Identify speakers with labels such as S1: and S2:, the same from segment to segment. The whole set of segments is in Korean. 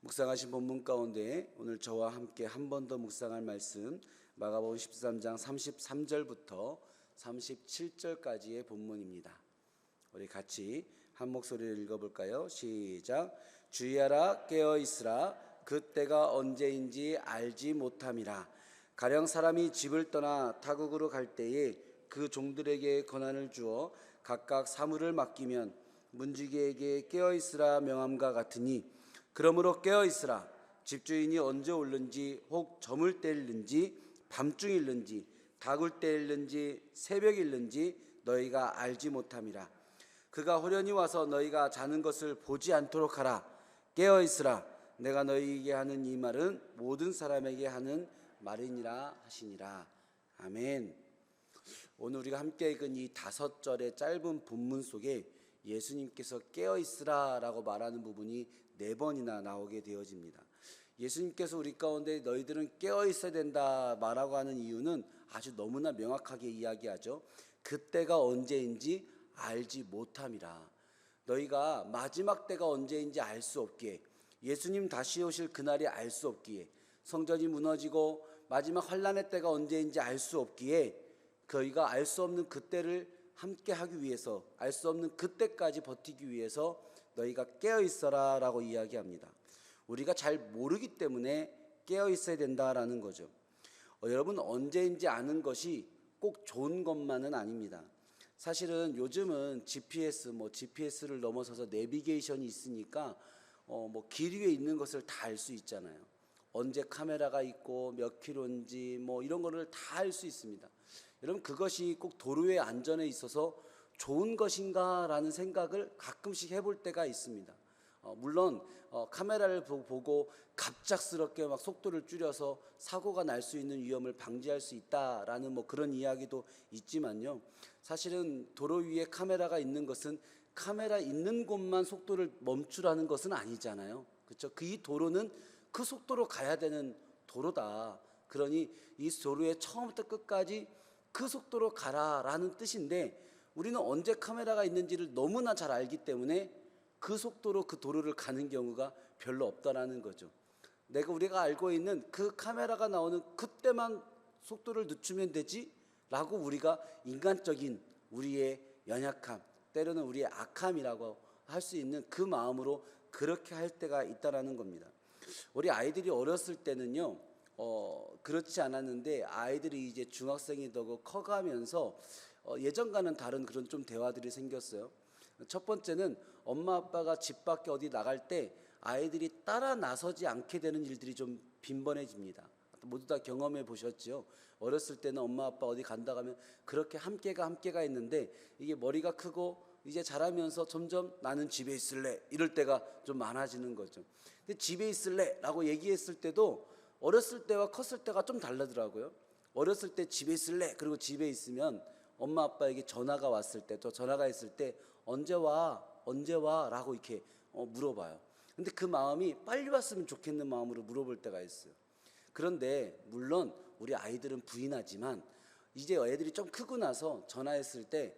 S1: 묵상하신 본문 가운데 오늘 저와 함께 한 번 더 묵상할 말씀 마가복음 13장 33절부터 37절까지의 본문입니다. 우리 같이 한 목소리를 읽어볼까요? 시작. 주의하라, 깨어있으라, 그 때가 언제인지 알지 못함이라. 가령 사람이 집을 떠나 타국으로 갈 때에 그 종들에게 권한을 주어 각각 사물을 맡기면 문지기에게 깨어있으라 명함과 같으니, 그러므로 깨어있으라. 집주인이 언제 올는지, 혹 저물 때일는지 밤중일는지 다굴 때일는지 새벽일는지 너희가 알지 못함이라. 그가 호련히 와서 너희가 자는 것을 보지 않도록 하라. 깨어있으라. 내가 너희에게 하는 이 말은 모든 사람에게 하는 말이니라 하시니라. 아멘. 오늘 우리가 함께 읽은 이 5절의 짧은 본문 속에 예수님께서 깨어있으라 라고 말하는 부분이 4번이나 나오게 되어집니다. 예수님께서 우리 가운데 너희들은 깨어있어야 된다 말하고 하는 이유는 아주 너무나 명확하게 이야기하죠. 그때가 언제인지 알지 못함이라. 너희가 마지막 때가 언제인지 알 수 없기에, 예수님 다시 오실 그날이 알 수 없기에, 성전이 무너지고 마지막 환란의 때가 언제인지 알 수 없기에, 너희가 알 수 없는 그때를 함께 하기 위해서, 알 수 없는 그때까지 버티기 위해서 너희가 깨어있어라 라고 이야기합니다. 우리가 잘 모르기 때문에 깨어있어야 된다라는 거죠. 여러분, 언제인지 아는 것이 꼭 좋은 것만은 아닙니다. 사실은 요즘은 GPS를 넘어서서 내비게이션이 있으니까 길 위에 있는 것을 다 알 수 있잖아요. 언제 카메라가 있고 몇 킬로인지 이런 거를 다 알 수 있습니다. 여러분, 그것이 꼭 도로의 안전에 있어서 좋은 것인가라는 생각을 가끔씩 해볼 때가 있습니다. 물론 카메라를 보고 갑작스럽게 막 속도를 줄여서 사고가 날 수 있는 위험을 방지할 수 있다라는 그런 이야기도 있지만요. 사실은 도로 위에 카메라가 있는 것은 카메라 있는 곳만 속도를 멈추라는 것은 아니잖아요. 그렇죠? 이 도로는 그 속도로 가야 되는 도로다. 그러니 이 도로의 처음부터 끝까지 그 속도로 가라라는 뜻인데, 우리는 언제 카메라가 있는지를 너무나 잘 알기 때문에 그 속도로 그 도로를 가는 경우가 별로 없다라는 거죠. 우리가 알고 있는 그 카메라가 나오는 그때만 속도를 늦추면 되지 라고, 우리가 인간적인 우리의 연약함, 때로는 우리의 악함이라고 할 수 있는 그 마음으로 그렇게 할 때가 있다라는 겁니다. 우리 아이들이 어렸을 때는요, 그렇지 않았는데 아이들이 이제 중학생이 되고 커가면서 예전과는 다른 그런 좀 대화들이 생겼어요. 첫 번째는 엄마 아빠가 집 밖에 어디 나갈 때 아이들이 따라 나서지 않게 되는 일들이 좀 빈번해집니다. 모두 다 경험해 보셨죠? 어렸을 때는 엄마 아빠 어디 간다 하면 그렇게 함께가 했는데, 이게 머리가 크고 이제 자라면서 점점 나는 집에 있을래 이럴 때가 좀 많아지는 거죠. 근데 집에 있을래 라고 얘기했을 때도 어렸을 때와 컸을 때가 좀 다르더라고요. 어렸을 때 집에 있을래, 그리고 집에 있으면 엄마 아빠에게 전화가 왔을 때, 또 전화가 있을 때 언제 와 라고 이렇게 물어봐요. 근데 그 마음이 빨리 왔으면 좋겠는 마음으로 물어볼 때가 있어요. 그런데 물론 우리 아이들은 부인하지만 이제 애들이 좀 크고 나서 전화했을 때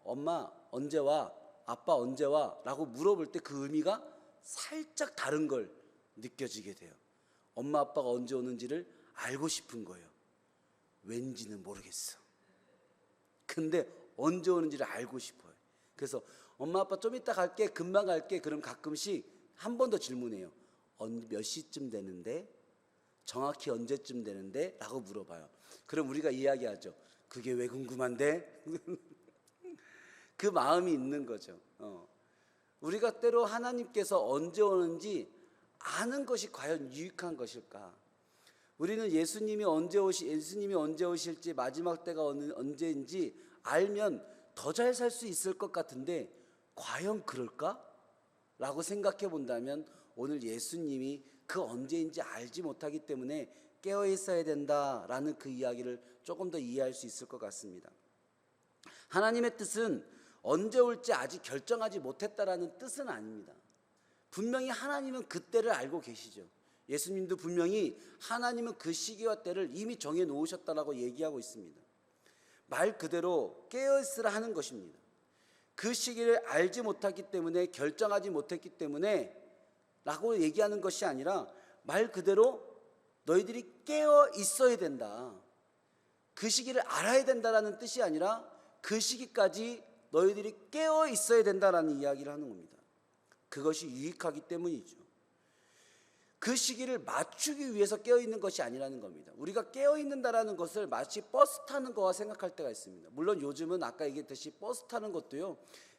S1: 엄마 언제 와, 아빠 언제 와 라고 물어볼 때 그 의미가 살짝 다른 걸 느껴지게 돼요. 엄마 아빠가 언제 오는지를 알고 싶은 거예요. 왠지는 모르겠어. 근데 언제 오는지를 알고 싶어요. 그래서 엄마 아빠 좀 이따 갈게, 금방 갈게. 그럼 가끔씩 한 번 더 질문해요. 몇 시쯤 되는데? 정확히 언제쯤 되는데? 라고 물어봐요. 그럼 우리가 이야기하죠. 그게 왜 궁금한데? 그 마음이 있는 거죠. 우리가 때로 하나님께서 언제 오는지 아는 것이 과연 유익한 것일까? 우리는 예수님이 언제 오실지, 마지막 때가 언제인지 알면 더 잘 살 수 있을 것 같은데 과연 그럴까? 라고 생각해 본다면 오늘 예수님이 그 언제인지 알지 못하기 때문에 깨어 있어야 된다라는 그 이야기를 조금 더 이해할 수 있을 것 같습니다. 하나님의 뜻은 언제 올지 아직 결정하지 못했다라는 뜻은 아닙니다. 분명히 하나님은 그때를 알고 계시죠. 예수님도 분명히 하나님은 그 시기와 때를 이미 정해 놓으셨다라고 얘기하고 있습니다. 말 그대로 깨어있으라 하는 것입니다. 그 시기를 알지 못했기 때문에, 결정하지 못했기 때문에 라고 얘기하는 것이 아니라 말 그대로 너희들이 깨어 있어야 된다. 그 시기를 알아야 된다라는 뜻이 아니라 그 시기까지 너희들이 깨어 있어야 된다라는 이야기를 하는 겁니다. 그것이 유익하기 때문이죠. 그 시기를 맞추기 위해서 깨어 있는 것이 아니라는 겁니다. 우리가 깨어 있는다라는 것을 마치 버스 타는 거와 생각할 때가 있습니다. 물론 요즘은 아까 얘기했듯이 버스 타는 것도요,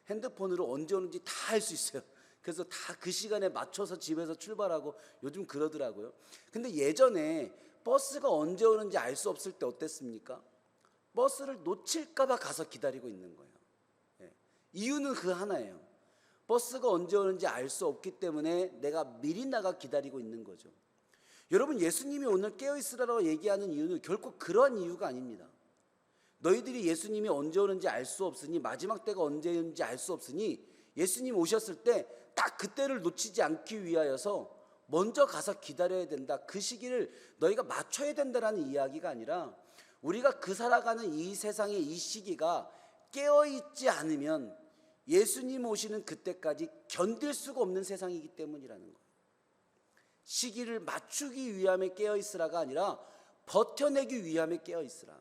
S1: 핸드폰으로 언제 오는지 다 알 수 있어요. 그래서 다 그 시간에 맞춰서 집에서 출발하고 요즘 그러더라고요. 근데 예전에 버스가 언제 오는지 알 수 없을 때 어땠습니까? 버스를 놓칠까 봐 가서 기다리고 있는 거예요. 예. 이유는 그 하나예요. 버스가 언제 오는지 알 수 없기 때문에 내가 미리 나가 기다리고 있는 거죠. 여러분, 예수님이 오늘 깨어있으라고 얘기하는 이유는 결코 그러한 이유가 아닙니다. 너희들이 예수님이 언제 오는지 알 수 없으니, 마지막 때가 언제인지 알 수 없으니 예수님 오셨을 때 딱 그때를 놓치지 않기 위하여서 먼저 가서 기다려야 된다. 그 시기를 너희가 맞춰야 된다라는 이야기가 아니라, 우리가 그 살아가는 이 세상의 이 시기가 깨어있지 않으면 예수님 오시는 그때까지 견딜 수가 없는 세상이기 때문이라는 거예요. 시기를 맞추기 위함에 깨어있으라가 아니라 버텨내기 위함에 깨어있으라.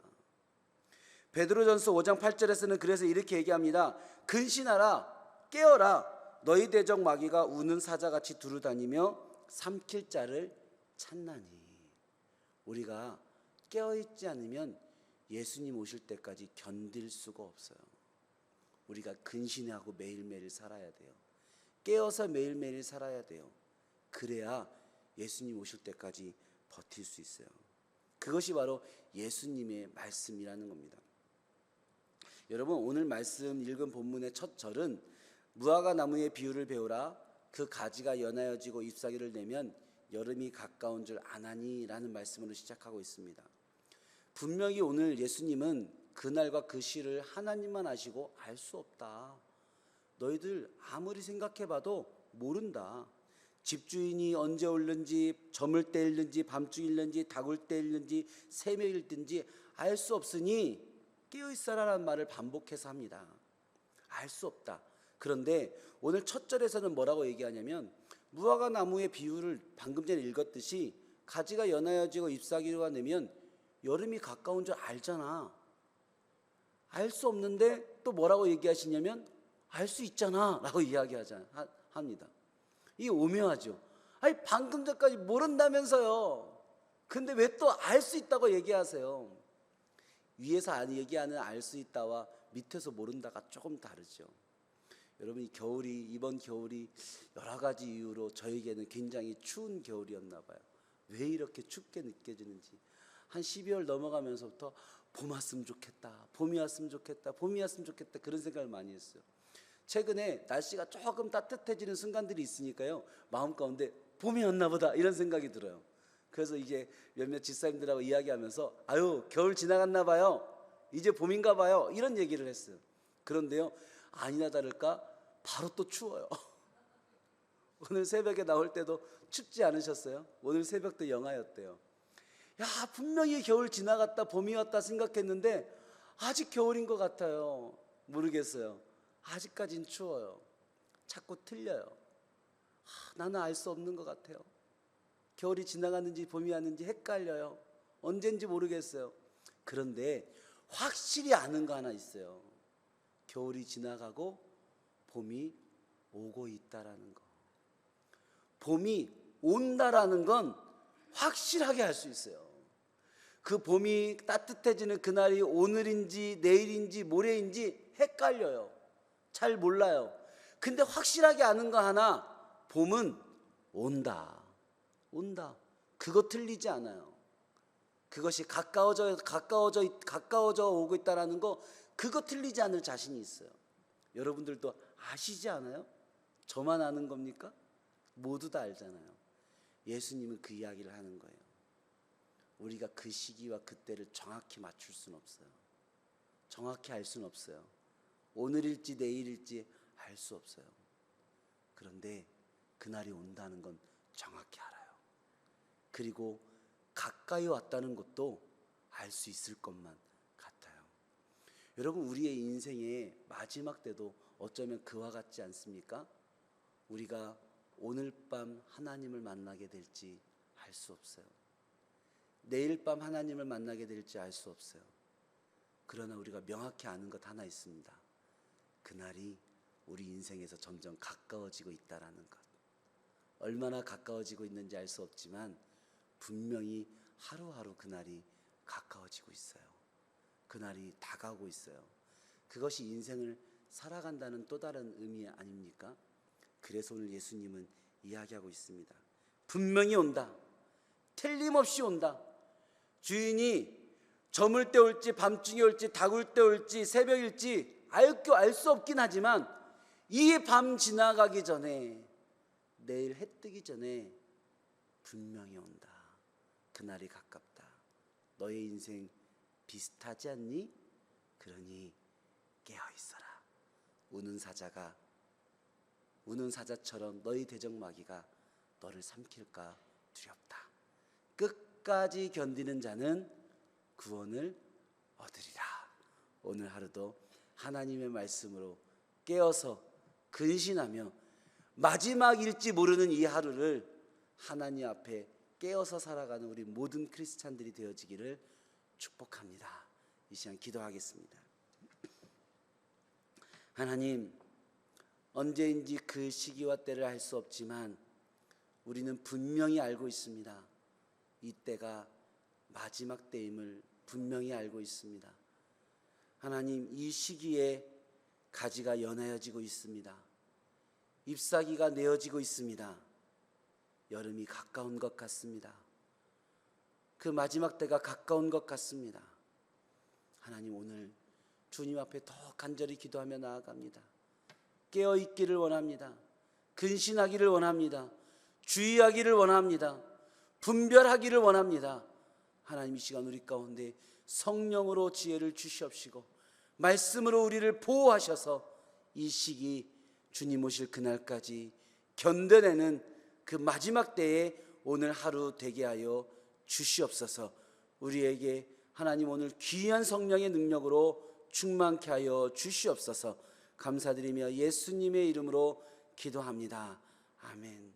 S1: 베드로전서 5장 8절에서는 그래서 이렇게 얘기합니다. 근신하라, 깨어라, 너희 대적 마귀가 우는 사자같이 두루다니며 삼킬 자를 찾나니. 우리가 깨어있지 않으면 예수님 오실 때까지 견딜 수가 없어요. 우리가 근신하고 매일매일 살아야 돼요. 깨어서 매일매일 살아야 돼요. 그래야 예수님 오실 때까지 버틸 수 있어요. 그것이 바로 예수님의 말씀이라는 겁니다. 여러분, 오늘 말씀 읽은 본문의 첫 절은 무화과 나무의 비유를 배우라, 그 가지가 연하여지고 잎사귀를 내면 여름이 가까운 줄 아나니 라는 말씀으로 시작하고 있습니다. 분명히 오늘 예수님은 그날과 그 시를 하나님만 아시고 알 수 없다. 너희들 아무리 생각해봐도 모른다. 집주인이 언제 올는지, 저물 때 일는지, 밤중일는지, 다굴 때 일는지, 새벽일든지 알 수 없으니 깨어있어라라는 말을 반복해서 합니다. 알 수 없다. 그런데 오늘 첫 절에서는 뭐라고 얘기하냐면, 무화과 나무의 비유를 방금 전에 읽었듯이 가지가 연하여지고 잎사귀가 내면 여름이 가까운 줄 알잖아. 알 수 없는데 또 뭐라고 얘기하시냐면 알 수 있잖아 라고 이야기합니다. 이게 오묘하죠. 아니, 방금 전까지 모른다면서요. 근데 왜 또 알 수 있다고 얘기하세요? 위에서 얘기하는 알 수 있다와 밑에서 모른다가 조금 다르죠. 여러분, 이번 겨울이 여러 가지 이유로 저에게는 굉장히 추운 겨울이었나 봐요. 왜 이렇게 춥게 느껴지는지. 한 12월 넘어가면서부터 봄 왔으면 좋겠다, 봄이 왔으면 좋겠다, 봄이 왔으면 좋겠다, 그런 생각을 많이 했어요. 최근에 날씨가 조금 따뜻해지는 순간들이 있으니까요, 마음 가운데 봄이 왔나 보다 이런 생각이 들어요. 그래서 이제 몇몇 집사님들하고 이야기하면서 아유, 겨울 지나갔나 봐요, 이제 봄인가 봐요, 이런 얘기를 했어요. 그런데요, 아니나 다를까 바로 또 추워요. 오늘 새벽에 나올 때도 춥지 않으셨어요? 오늘 새벽도 영하였대요. 야, 분명히 겨울 지나갔다 봄이 왔다 생각했는데 아직 겨울인 것 같아요. 모르겠어요. 아직까진 추워요. 자꾸 틀려요. 나는 알 수 없는 것 같아요. 겨울이 지나갔는지 봄이 왔는지 헷갈려요. 언젠지 모르겠어요. 그런데 확실히 아는 거 하나 있어요. 겨울이 지나가고 봄이 오고 있다라는 거. 봄이 온다라는 건 확실하게 알 수 있어요. 그 봄이 따뜻해지는 그날이 오늘인지 내일인지 모레인지 헷갈려요. 잘 몰라요. 근데 확실하게 아는 거 하나, 봄은 온다. 온다. 그거 틀리지 않아요. 그것이 가까워져 오고 있다라는 거, 그거 틀리지 않을 자신이 있어요. 여러분들도 아시지 않아요? 저만 아는 겁니까? 모두 다 알잖아요. 예수님은 그 이야기를 하는 거예요. 우리가 그 시기와 그때를 정확히 맞출 수는 없어요. 정확히 알 수는 없어요. 오늘일지 내일일지 알 수 없어요. 그런데 그날이 온다는 건 정확히 알아요. 그리고 가까이 왔다는 것도 알 수 있을 것만 같아요. 여러분, 우리의 인생의 마지막 때도 어쩌면 그와 같지 않습니까? 우리가 오늘 밤 하나님을 만나게 될지 알 수 없어요. 내일 밤 하나님을 만나게 될지 알 수 없어요. 그러나 우리가 명확히 아는 것 하나 있습니다. 그날이 우리 인생에서 점점 가까워지고 있다라는 것. 얼마나 가까워지고 있는지 알 수 없지만 분명히 하루하루 그날이 가까워지고 있어요. 그날이 다가오고 있어요. 그것이 인생을 살아간다는 또 다른 의미 아닙니까? 그래서 오늘 예수님은 이야기하고 있습니다. 분명히 온다. 틀림없이 온다. 주인이 저물 때 올지 밤중에 올지 다굴 때 올지 새벽일지 알 수 없긴 하지만 이 밤 지나가기 전에, 내일 해 뜨기 전에 분명히 온다. 그날이 가깝다. 너의 인생 비슷하지 않니? 그러니 깨어있어라. 우는 사자처럼 너희 대적마귀가 너를 삼킬까 두렵다. 끝까지 견디는 자는 구원을 얻으리라. 오늘 하루도 하나님의 말씀으로 깨어서 근신하며 마지막일지 모르는 이 하루를 하나님 앞에 깨어서 살아가는 우리 모든 크리스찬들이 되어지기를 축복합니다. 이 시간 기도하겠습니다. 하나님, 언제인지 그 시기와 때를 알 수 없지만 우리는 분명히 알고 있습니다. 이 때가 마지막 때임을 분명히 알고 있습니다. 하나님, 이 시기에 가지가 연하여지고 있습니다. 잎사귀가 내어지고 있습니다. 여름이 가까운 것 같습니다. 그 마지막 때가 가까운 것 같습니다. 하나님, 오늘 주님 앞에 더 간절히 기도하며 나아갑니다. 깨어있기를 원합니다. 근신하기를 원합니다. 주의하기를 원합니다. 분별하기를 원합니다. 하나님, 이 시간 우리 가운데 성령으로 지혜를 주시옵시고 말씀으로 우리를 보호하셔서 이 시기 주님 오실 그날까지 견뎌내는 그 마지막 때에 오늘 하루 되게 하여 주시옵소서. 우리에게 하나님 오늘 귀한 성령의 능력으로 충만케 하여 주시옵소서. 감사드리며 예수님의 이름으로 기도합니다. 아멘.